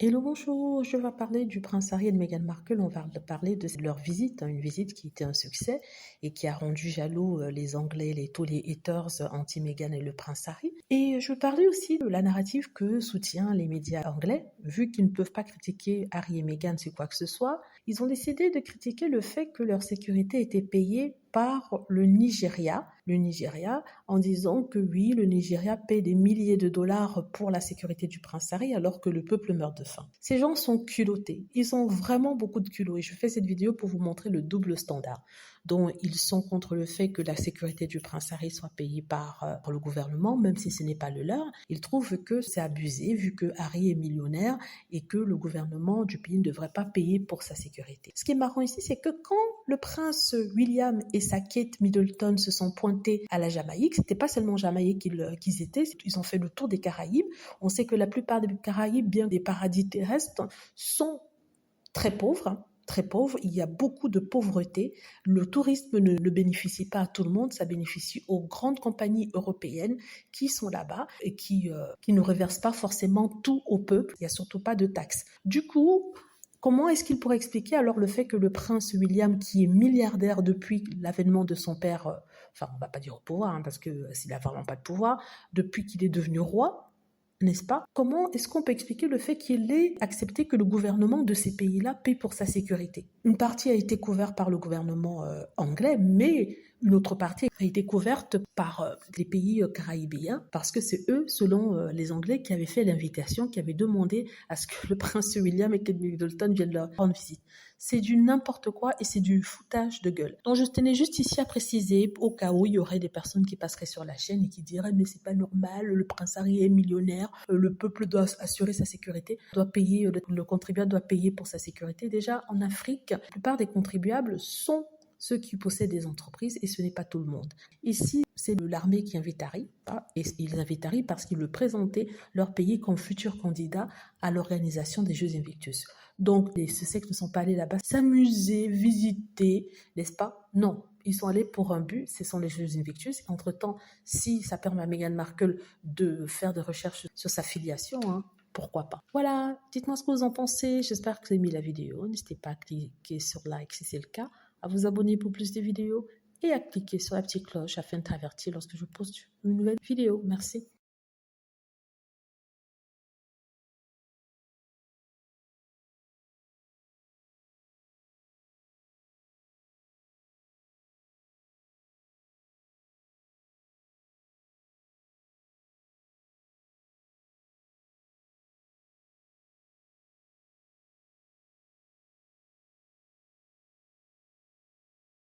Hello, bonjour, je vais parler du prince Harry et de Meghan Markle. On va parler de leur visite, une visite qui était un succès et qui a rendu jaloux les Anglais, tous les haters anti-Meghan et le prince Harry. Et je vais parler aussi de la narrative que soutient les médias anglais. Vu qu'ils ne peuvent pas critiquer Harry et Meghan sur quoi que ce soit, ils ont décidé de critiquer le fait que leur sécurité était payée par le Nigeria, en disant que oui, le Nigeria paie des milliers de dollars pour la sécurité du prince Harry alors que le peuple meurt de faim. Ces gens sont culottés, ils ont vraiment beaucoup de culot et je fais cette vidéo pour vous montrer le double standard dont ils sont contre le fait que la sécurité du prince Harry soit payée par le gouvernement, même si ce n'est pas le leur. Ils trouvent que c'est abusé vu que Harry est millionnaire et que le gouvernement du pays ne devrait pas payer pour sa sécurité. Ce qui est marrant ici, c'est que quand le prince William et sa Kate Middleton se sont pointés à la Jamaïque, c'était pas seulement Jamaïque qu'ils étaient, ils ont fait le tour des Caraïbes. On sait que la plupart des Caraïbes, bien des paradis terrestres, sont très pauvres, très pauvres, il y a beaucoup de pauvreté, le tourisme ne bénéficie pas à tout le monde, ça bénéficie aux grandes compagnies européennes qui sont là-bas et qui ne reversent pas forcément tout au peuple, il n'y a surtout pas de taxes. Du coup, comment est-ce qu'il pourrait expliquer alors le fait que le prince William, qui est milliardaire depuis l'avènement de son père, enfin on va pas dire au pouvoir, parce que s'il n'a vraiment pas de pouvoir, depuis qu'il est devenu roi, n'est-ce pas? Comment est-ce qu'on peut expliquer le fait qu'il ait accepté que le gouvernement de ces pays-là paie pour sa sécurité? Une partie a été couverte par le gouvernement anglais, mais une autre partie a été couverte par les pays caribéens, parce que c'est eux, selon les Anglais, qui avaient fait l'invitation, qui avaient demandé à ce que le prince William et Kate Middleton viennent leur rendre visite. C'est du n'importe quoi et c'est du foutage de gueule. Donc je tenais juste ici à préciser, au cas où il y aurait des personnes qui passeraient sur la chaîne et qui diraient mais c'est pas normal, le prince Harry est millionnaire, le peuple doit assurer sa sécurité, doit payer, le contribuable doit payer pour sa sécurité. Déjà en Afrique, la plupart des contribuables sont ceux qui possèdent des entreprises et ce n'est pas tout le monde. Ici, c'est l'armée qui invite Harry, et ils invitent Harry parce qu'ils le présentaient leur pays comme futur candidat à l'organisation des Jeux Invictus. Donc, les Sussex ne sont pas allés là-bas s'amuser, visiter, n'est-ce pas? Non, ils sont allés pour un but, ce sont les Jeux Invictus. Entre-temps, si ça permet à Meghan Markle de faire des recherches sur sa filiation, pourquoi pas. Voilà, dites-moi ce que vous en pensez. J'espère que vous avez aimé la vidéo. N'hésitez pas à cliquer sur like si c'est le cas, à vous abonner pour plus de vidéos et à cliquer sur la petite cloche afin de t'avertir lorsque je poste une nouvelle vidéo. Merci.